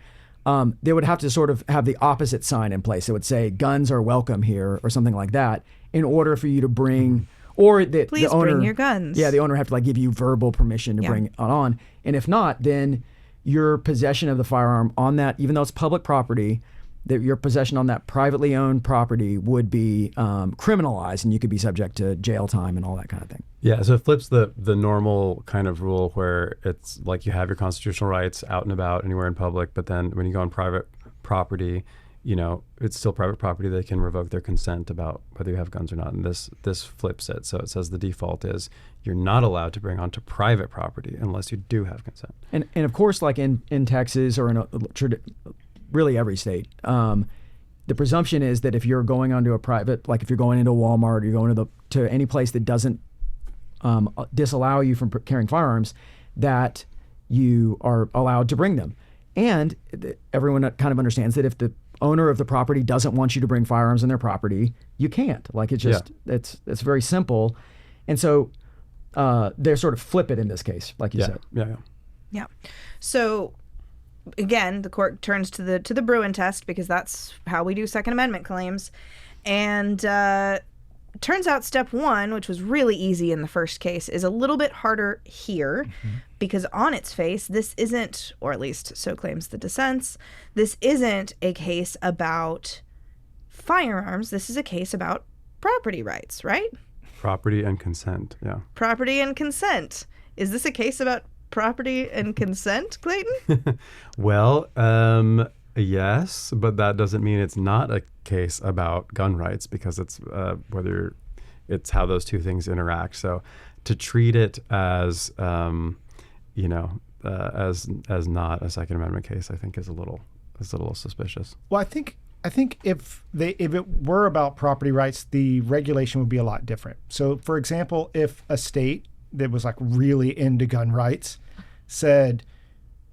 They would have to sort of have the opposite sign in place. It would say guns are welcome here or something like that in order for you to bring, or Please the owner, bring your guns. Yeah, the owner have to like give you verbal permission to bring it on. And if not, then your possession of the firearm on that, even though it's public property, that your possession on that privately owned property would be criminalized, and you could be subject to jail time and all that kind of thing. Yeah, so it flips the normal kind of rule where it's like you have your constitutional rights out and about anywhere in public, but then when you go on private property, it's still private property. They can revoke their consent about whether you have guns or not. And this flips it. So it says the default is you're not allowed to bring onto private property unless you do have consent. And of course, like in Texas or in really every state, the presumption is that if you're going onto a private, like if you're going into a Walmart or you're going to any place that doesn't disallow you from carrying firearms, that you are allowed to bring them. And everyone kind of understands that if the owner of the property doesn't want you to bring firearms on their property, you can't. Like it's just it's very simple. And so they sort of flip it in this case, like you said. Yeah. So again, the court turns to the Bruen test because that's how we do Second Amendment claims. And turns out step one, which was really easy in the first case, is a little bit harder here because on its face, this isn't, or at least so claims the dissents, this isn't a case about firearms. This is a case about property rights, right? Property and consent, yeah. Property and consent. Is this a case about property and consent, Clayton? Well, yes, but that doesn't mean it's not a case about gun rights because it's whether it's how those two things interact. So to treat it as, as not a Second Amendment case, I think is a little suspicious. Well, I think if it were about property rights, the regulation would be a lot different. So, for example, if a state that was like really into gun rights said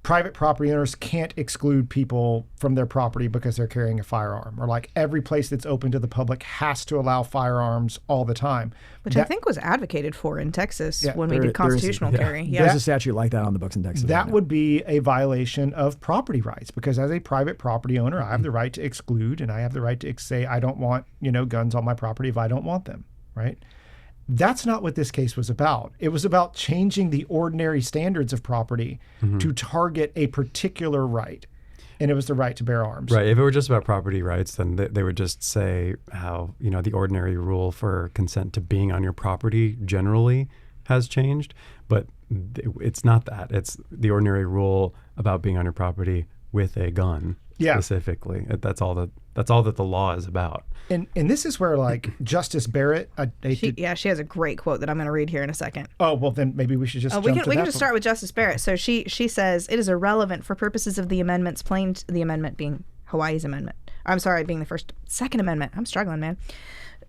private property owners can't exclude people from their property because they're carrying a firearm, or like every place that's open to the public has to allow firearms all the time. Which I think was advocated for in Texas when we there- did constitutional there's- carry. There's a statute like that on the books in Texas. That right now. would be a violation of property rights, because as a private property owner, I have the right to exclude, and I have the right to say I don't want, guns on my property if I don't want them, right? That's not what this case was about. It was about changing the ordinary standards of property to target a particular right, and it was the right to bear arms. Right. If it were just about property rights, then they would just say how, the ordinary rule for consent to being on your property generally has changed. But it's not that. It's the ordinary rule about being on your property with a gun specifically. That's all that the law is about. And this is where, like, Justice Barrett, She has a great quote that I'm going to read here in a second. Oh, well, then maybe we should just jump we to can that just start with Justice Barrett. So she says, it is irrelevant for purposes of the amendments the amendment being Hawaii's amendment. I'm sorry, being the Second Amendment. I'm struggling, man.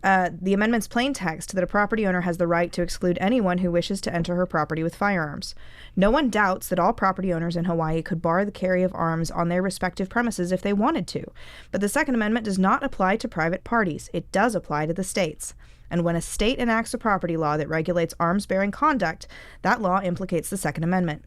The amendment's plain text that a property owner has the right to exclude anyone who wishes to enter her property with firearms. No one doubts that all property owners in Hawaii could bar the carry of arms on their respective premises if they wanted to. But the Second Amendment does not apply to private parties. It does apply to the states. And when a state enacts a property law that regulates arms-bearing conduct, that law implicates the Second Amendment.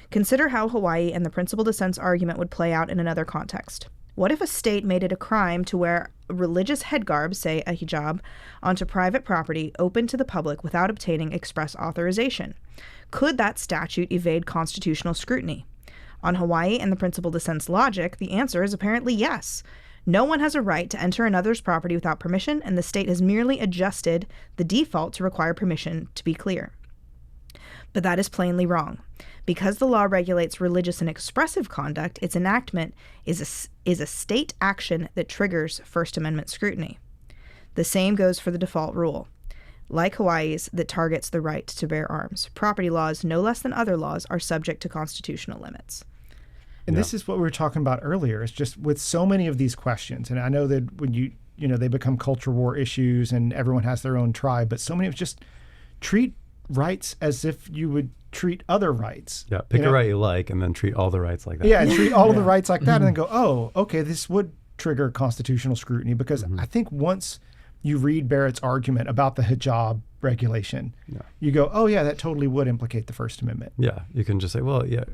Consider how Hawaii and the principal dissent's argument would play out in another context. What if a state made it a crime to wear religious headgarb, say a hijab, onto private property open to the public without obtaining express authorization? Could that statute evade constitutional scrutiny? On Hawaii and the principal dissent's logic, the answer is apparently yes. No one has a right to enter another's property without permission, and the state has merely adjusted the default to require permission, to be clear. But that is plainly wrong. Because the law regulates religious and expressive conduct, its enactment is a state action that triggers First Amendment scrutiny. The same goes for the default rule. Like Hawaii's, that targets the right to bear arms. Property laws, no less than other laws, are subject to constitutional limits. And this is what we were talking about earlier. It's just with so many of these questions, and I know that when they become culture war issues and everyone has their own tribe, but so many of just treat rights as if you would treat other rights. Yeah, pick a right you like and then treat all the rights like that. Yeah, and treat all of the rights like that and then go, oh, okay, this would trigger constitutional scrutiny, because I think once you read Barrett's argument about the hijab regulation, you go, oh yeah, that totally would implicate the First Amendment. Yeah, you can just say, well, yeah,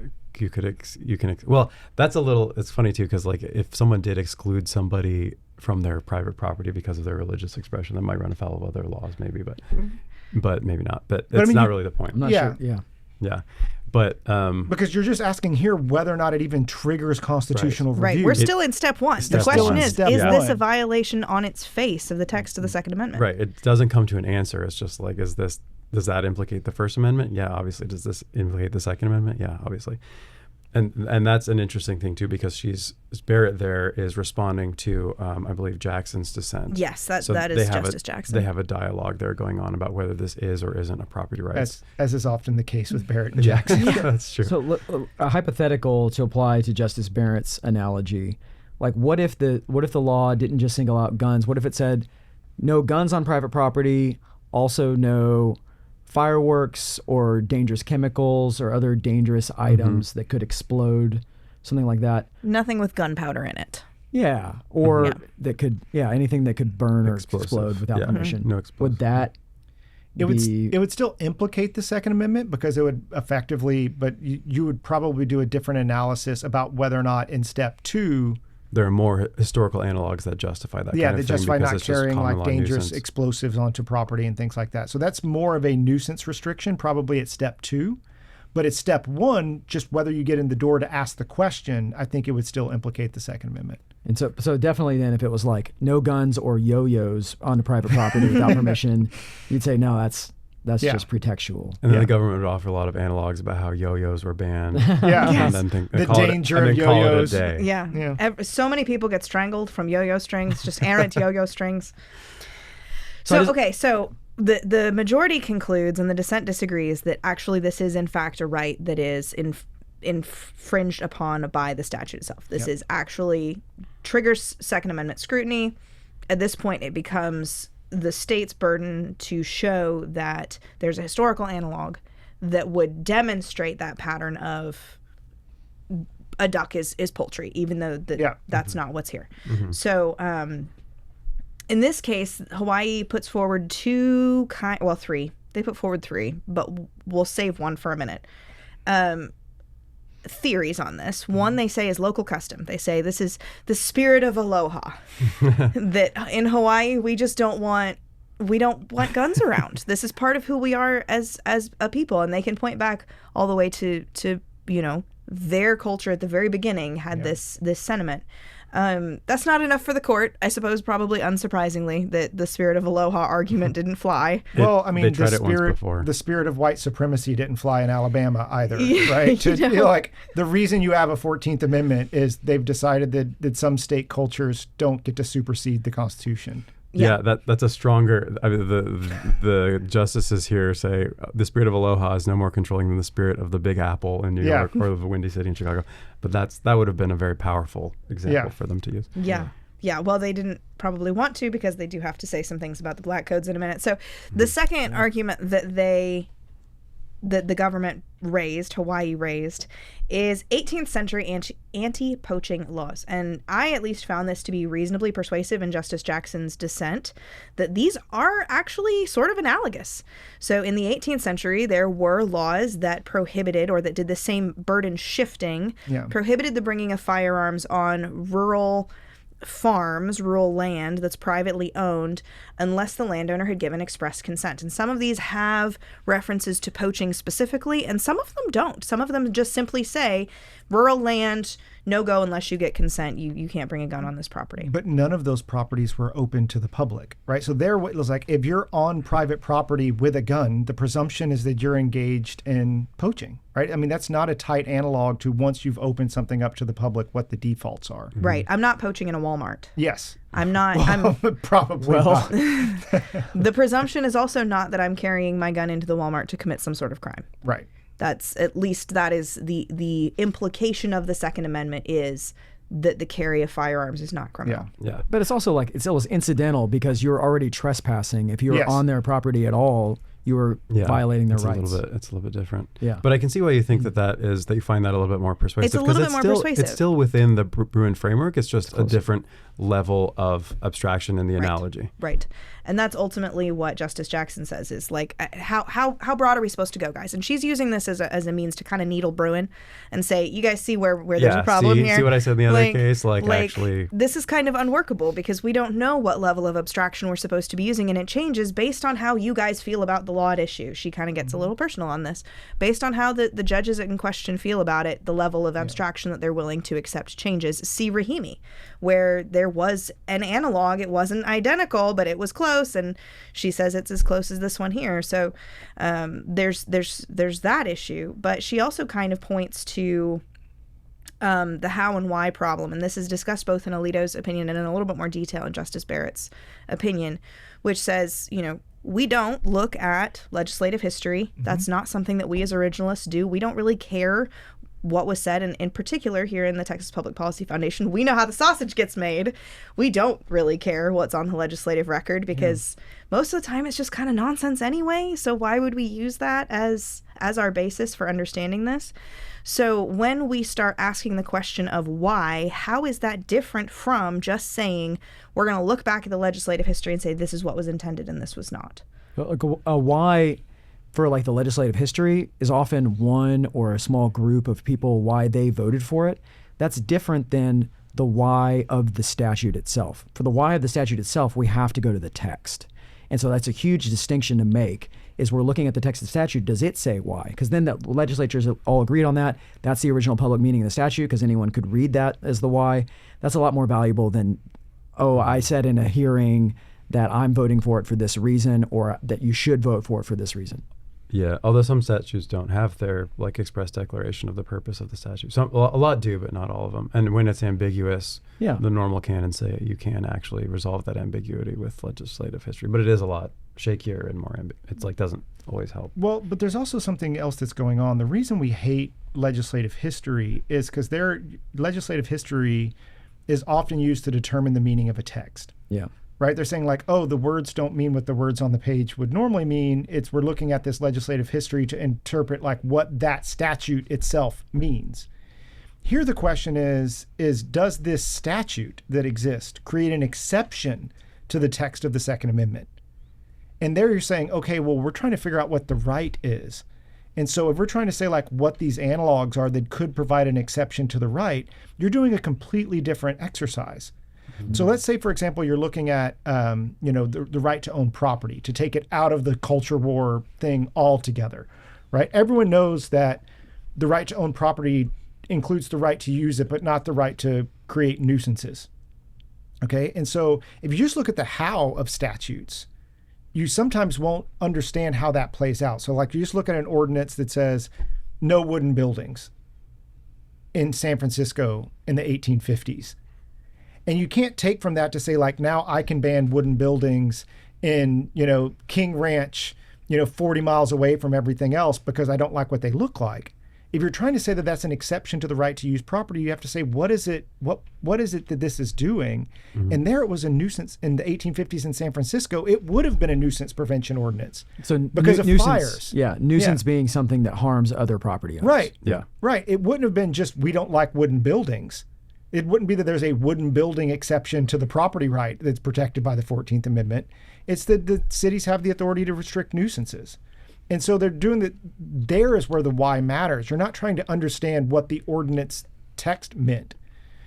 well, that's a little, it's funny too, because like if someone did exclude somebody from their private property because of their religious expression, that might run afoul of other laws maybe, but maybe not. But it's not really the point. I'm not sure. Yeah. Yeah. But because you're just asking here whether or not it even triggers constitutional review. Right. We're still in step one. The Step question one. is Step this one. a violation on its face of the text of the Second Amendment? right, it doesn't come to an answer. It's just like, does that implicate the First Amendment? Yeah, obviously. Does this implicate the Second Amendment? Yeah, obviously. And that's an interesting thing too, because Barrett there is responding to I believe Jackson's dissent. Yes, that is Justice Jackson. They have a dialogue there going on about whether this is or isn't a property right. As is often the case with Barrett and Jackson. That's true. So a hypothetical to apply to Justice Barrett's analogy, like what if the law didn't just single out guns? What if it said no guns on private property, also no fireworks or dangerous chemicals or other dangerous items that could explode, something like that. Nothing with gunpowder in it. Yeah, or that could, anything that could burn or explode without permission. No explosive. Would that It would still implicate the Second Amendment, because it would effectively, but you would probably do a different analysis about whether or not in step 2 there are more historical analogs that justify that. Yeah, kind of that justify thing, not it's just carrying common like law dangerous nuisance. explosives onto property and things like that. So that's more of a nuisance restriction, probably at step 2. But at step 1, just whether you get in the door to ask the question, I think it would still implicate the Second Amendment. And so definitely then if it was like no guns or yo-yos onto private property without permission, you'd say no, that's just pretextual. And then the government would offer a lot of analogs about how yo-yos were banned. Yeah. And then The danger of yo-yos. Call it a day. Yeah. So many people get strangled from yo-yo strings, just errant yo-yo strings. So the majority concludes, and the dissent disagrees, that actually this is in fact a right that is infringed upon by the statute itself. This is actually triggers Second Amendment scrutiny. At this point, it becomes the state's burden to show that there's a historical analog that would demonstrate that pattern of a duck is poultry, even though that's not what's here. So in this case, Hawaii puts forward three. They put forward three, but we'll save one for a minute. Theories on this. One, they say, is local custom. They say this is the spirit of aloha. That in Hawaii, we don't want guns around. This is part of who we are as a people, and they can point back all the way to their culture at the very beginning had this sentiment. That's not enough for the court, I suppose, probably unsurprisingly, that the spirit of aloha argument didn't fly. Well, I mean, they tried it once before. The spirit of white supremacy didn't fly in Alabama either, right? The reason you have a 14th Amendment is they've decided that some state cultures don't get to supersede the Constitution. Yeah, that's a stronger. I mean, the justices here say the spirit of aloha is no more controlling than the spirit of the Big Apple in New York or of the Windy City in Chicago. But that would have been a very poureful example for them to use. Yeah. Well, they didn't probably want to, because they do have to say some things about the black codes in a minute. So the second argument that the government Hawaii raised, is 18th century anti-poaching laws. And I at least found this to be reasonably persuasive in Justice Jackson's dissent, that these are actually sort of analogous. So in the 18th century, there were laws that prohibited, or that did the same burden shifting, prohibited the bringing of firearms on rural farms, rural land that's privately owned, unless the landowner had given express consent. And some of these have references to poaching specifically, and some of them don't. Some of them just simply say, rural land, no go unless you get consent. You can't bring a gun on this property. But none of those properties were open to the public, right? So it was like, if you're on private property with a gun, the presumption is that you're engaged in poaching, right? I mean, that's not a tight analog to once you've opened something up to the public, what the defaults are. Right. I'm not poaching in a Walmart. Yes. I'm not. Probably not. The presumption is also not that I'm carrying my gun into the Walmart to commit some sort of crime. Right. That's, at least that is the implication of the Second Amendment, is that the carry of firearms is not criminal. Yeah. But it's also like, it's almost incidental, because you're already trespassing. If you're on their property at all, you were violating their rights. It's a little bit different. Yeah. But I can see why you think that you find that a little bit more persuasive. It's a little bit more persuasive. It's still within the Bruen framework. It's just a different level of abstraction in the analogy. Right. And that's ultimately what Justice Jackson says, is like, how broad are we supposed to go, guys? And she's using this as a means to kind of needle Bruen and say, you guys see where there's a problem here? See what I said in the other case? Actually, this is kind of unworkable, because we don't know what level of abstraction we're supposed to be using, and it changes based on how you guys feel about the law at issue. She kind of gets a little personal on this. Based on how the judges in question feel about it, the level of abstraction that they're willing to accept changes. See Rahimi, where there was an analog. It wasn't identical, but it was close, and she says it's as close as this one here. So there's that issue, but she also kind of points to the how and why problem, and this is discussed both in Alito's opinion and in a little bit more detail in Justice Barrett's opinion, which says, we don't look at legislative history. That's not something that we as originalists do. We don't really care what was said, and in particular here in the Texas Public Policy Foundation, we know how the sausage gets made. We don't really care what's on the legislative record, because most of the time it's just kind of nonsense anyway. So why would we use that as our basis for understanding this? So when we start asking the question of why, how is that different from just saying we're going to look back at the legislative history and say this is what was intended and this was not? Why for like the legislative history is often one or a small group of people why they voted for it. That's different than the why of the statute itself. For the why of the statute itself, we have to go to the text. And so that's a huge distinction to make, is we're looking at the text of the statute. Does it say why? Because then the legislatures all agreed on that. That's the original public meaning of the statute, because anyone could read that as the why. That's a lot more valuable than, I said in a hearing that I'm voting for it for this reason, or that you should vote for it for this reason. Yeah, although some statutes don't have their like express declaration of the purpose of the statute. A lot do, but not all of them. And when it's ambiguous, the normal canons say you can actually resolve that ambiguity with legislative history. But it is a lot shakier and more it's like doesn't always help. Well, but there's also something else that's going on. The reason we hate legislative history is because legislative history is often used to determine the meaning of a text. Yeah. Right? They're saying like, oh, the words don't mean what the words on the page would normally mean. We're looking at this legislative history to interpret like what that statute itself means. Here the question is does this statute that exists create an exception to the text of the Second Amendment? And there you're saying, okay, well, we're trying to figure out what the right is. And so if we're trying to say like what these analogs are that could provide an exception to the right, you're doing a completely different exercise. Mm-hmm. So let's say, for example, you're looking at, the right to own property, to take it out of the culture war thing altogether, right? Everyone knows that the right to own property includes the right to use it, but not the right to create nuisances. Okay. And so if you just look at the how of statutes, you sometimes won't understand how that plays out. So like you just look at an ordinance that says no wooden buildings in San Francisco in the 1850s. And you can't take from that to say like, now I can ban wooden buildings in, King Ranch, 40 miles away from everything else because I don't like what they look like. If you're trying to say that that's an exception to the right to use property, you have to say, what is it that this is doing? Mm-hmm. And there it was a nuisance in the 1850s in San Francisco. It would have been a nuisance prevention ordinance because of fires. Yeah, nuisance being something that harms other property owners. Right. Yeah. Right. It wouldn't have been just we don't like wooden buildings. It wouldn't be that there's a wooden building exception to the property right that's protected by the 14th Amendment. It's that the cities have the authority to restrict nuisances. And so they're doing that. There is where the why matters. You're not trying to understand what the ordinance text meant.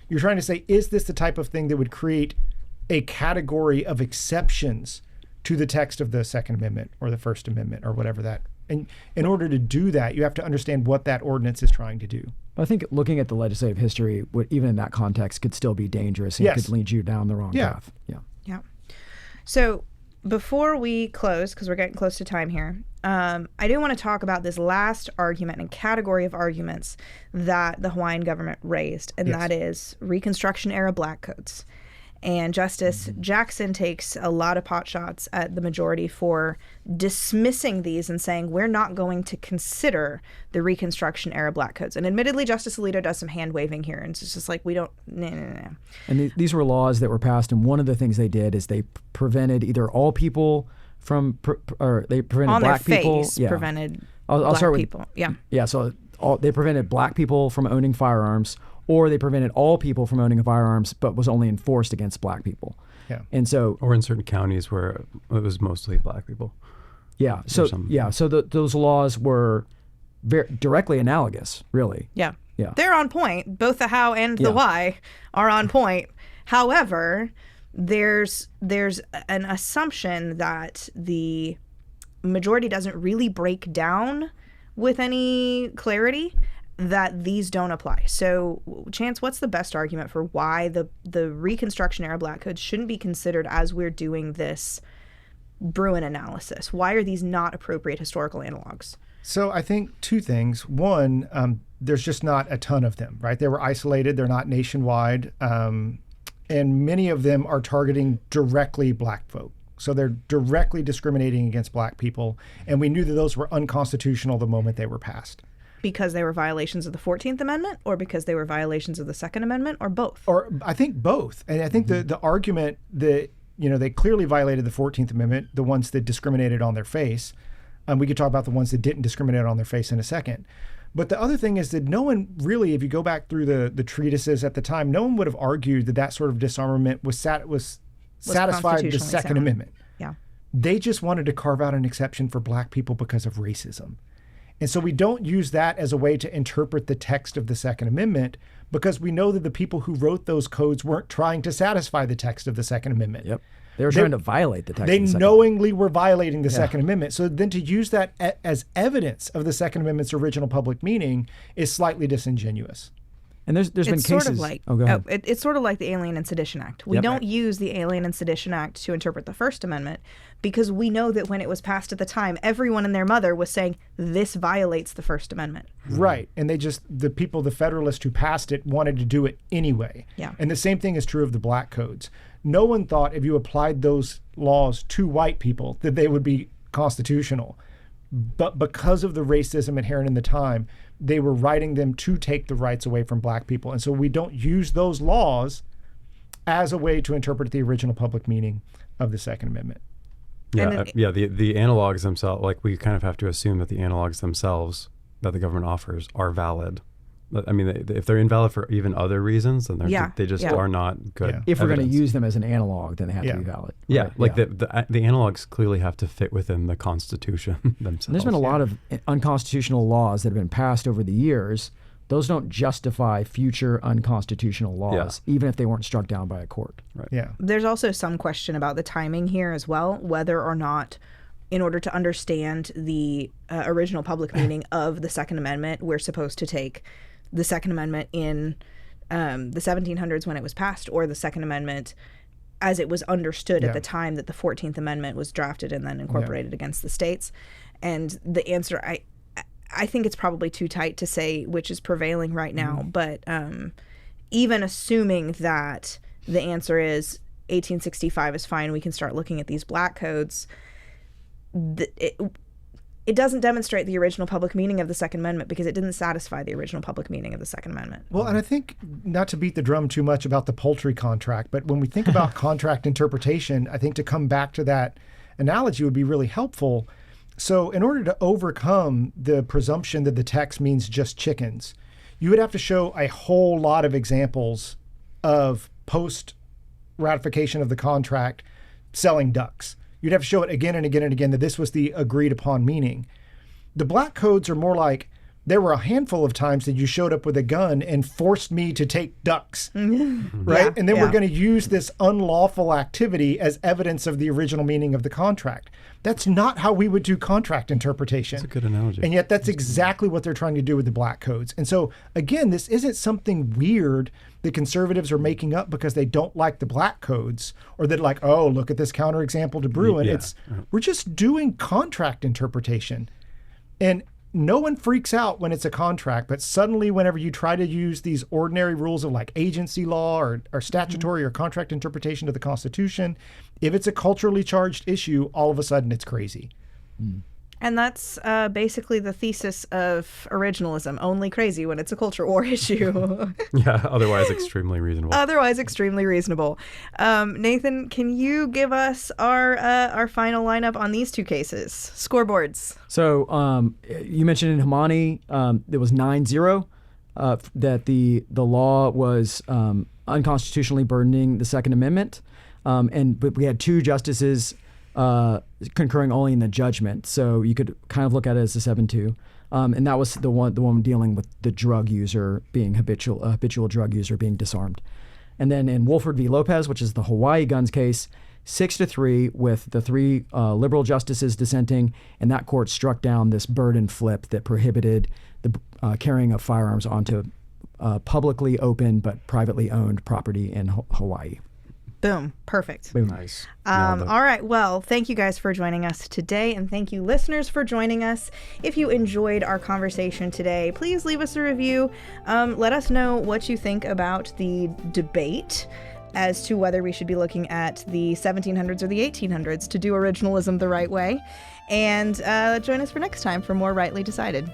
You're trying to say, is this the type of thing that would create a category of exceptions to the text of the Second Amendment or the First Amendment or whatever that. And in order to do that, you have to understand what that ordinance is trying to do. I think looking at the legislative history, even in that context, could still be dangerous and could lead you down the wrong path. Yeah. So before we close, because we're getting close to time here, I do want to talk about this last argument and category of arguments that the Hawaiian government raised, and that is Reconstruction era black coats. And Justice Jackson takes a lot of pot shots at the majority for dismissing these and saying we're not going to consider the Reconstruction era black coats. And admittedly, Justice Alito does some hand waving here, and it's just like we don't. No. And these were laws that were passed, and one of the things they did is they prevented either all people from, or they prevented on black their people. Face, prevented I'll black start with people. Yeah. So they prevented black people from owning firearms, or they prevented all people from owning firearms, but was only enforced against black people. Yeah. And so, or in certain counties where it was mostly black people. Yeah. So those laws were very directly analogous, really. Yeah. Yeah. They're on point. Both the how and the why are on point. However, there's an assumption that the majority doesn't really break down with any clarity that these don't apply. So, Chance, what's the best argument for why the Reconstruction era black codes shouldn't be considered as we're doing this Bruen analysis? Why are these not appropriate historical analogs? So I think two things. One, there's just not a ton of them, right? They were isolated. They're not nationwide. And many of them are targeting directly black folk. So they're directly discriminating against black people. And we knew that those were unconstitutional the moment they were passed. Because they were violations of the 14th Amendment, or because they were violations of the Second Amendment, or both? Or I think both. And I think the argument that, they clearly violated the 14th Amendment, the ones that discriminated on their face. We could talk about the ones that didn't discriminate on their face in a second. But the other thing is that no one really, if you go back through the treatises at the time, no one would have argued that sort of disarmament was satisfied the Second Amendment. Yeah. They just wanted to carve out an exception for black people because of racism. And so we don't use that as a way to interpret the text of the Second Amendment because we know that the people who wrote those codes weren't trying to satisfy the text of the Second Amendment. Yep. They were trying to violate the text. They knowingly were violating the Second Amendment. So then to use that as evidence of the Second Amendment's original public meaning is slightly disingenuous. And there's been It's cases. sort of like go ahead. it's sort of like the Alien and Sedition Act. We Yep. don't use the Alien and Sedition Act to interpret the First Amendment because we know that when it was passed at the time, everyone and their mother was saying this violates the First Amendment. Right. And the Federalists who passed it wanted to do it anyway. Yeah. And the same thing is true of the black codes. No one thought if you applied those laws to white people that they would be constitutional. But because of the racism inherent in the time, they were writing them to take the rights away from black people. And so we don't use those laws as a way to interpret the original public meaning of the Second Amendment. Yeah, And the analogs themselves, like we kind of have to assume that the analogs themselves that the government offers are valid. I mean, if they're invalid for even other reasons, then they just are not good. Yeah. If we're going to evidence. use them as an analog, then they have to be valid. Yeah, Right, like the analogs clearly have to fit within the Constitution themselves. And there's been a lot of unconstitutional laws that have been passed over the years. Those don't justify future unconstitutional laws, even if they weren't struck down by a court. Right. Yeah. There's also some question about the timing here as well, whether or not, in order to understand the original public meaning of the Second Amendment, we're supposed to take the Second Amendment in the 1700s when it was passed, or the Second Amendment as it was understood at the time that the 14th Amendment was drafted and then incorporated against the states. And the answer, I think it's probably too tight to say which is prevailing right now, but even assuming that the answer is 1865 is fine, we can start looking at these black codes, it doesn't demonstrate the original public meaning of the Second Amendment because it didn't satisfy the original public meaning of the Second Amendment. Well, and I think, not to beat the drum too much about the poultry contract, but when we think about contract interpretation, I think to come back to that analogy would be really helpful. So in order to overcome the presumption that the text means just chickens, you would have to show a whole lot of examples of post-ratification of the contract selling ducks. You'd have to show it again and again and again that this was the agreed upon meaning. The black codes are more like, there were a handful of times that you showed up with a gun and forced me to take ducks, right? Yeah, And then yeah. we're going to use this unlawful activity as evidence of the original meaning of the contract. That's not how we would do contract interpretation. That's a good analogy. And yet that's exactly what they're trying to do with the black codes. And so, again, this isn't something weird that conservatives are making up because they don't like the black codes, or that like, oh, look at this counterexample to Bruen. Yeah. We're just doing contract interpretation. And no one freaks out when it's a contract, but suddenly whenever you try to use these ordinary rules of like agency law or statutory or contract interpretation of the Constitution, if it's a culturally charged issue, all of a sudden it's crazy. And that's basically the thesis of originalism, only crazy when it's a culture war issue. Yeah, otherwise extremely reasonable. Otherwise extremely reasonable. Nathan, can you give us our final lineup on these two cases? Scoreboards. So you mentioned in Hemani, it was 9-0 that the law was unconstitutionally burdening the Second Amendment, but we had two justices concurring only in the judgment, so you could kind of look at it as a 7-2, and that was the one dealing with the drug user being habitual drug user being disarmed. And then in Wolford v. Lopez, which is the Hawaii guns case, 6-3 with the three liberal justices dissenting, and that court struck down this burden flip that prohibited the carrying of firearms onto publicly open but privately owned property in Hawaii. Boom. Perfect. Boom. Nice. All right. Well, thank you guys for joining us today, and thank you listeners for joining us. If you enjoyed our conversation today, please leave us a review. Let us know what you think about the debate as to whether we should be looking at the 1700s or the 1800s to do originalism the right way. And join us for next time for more Rightly Decided.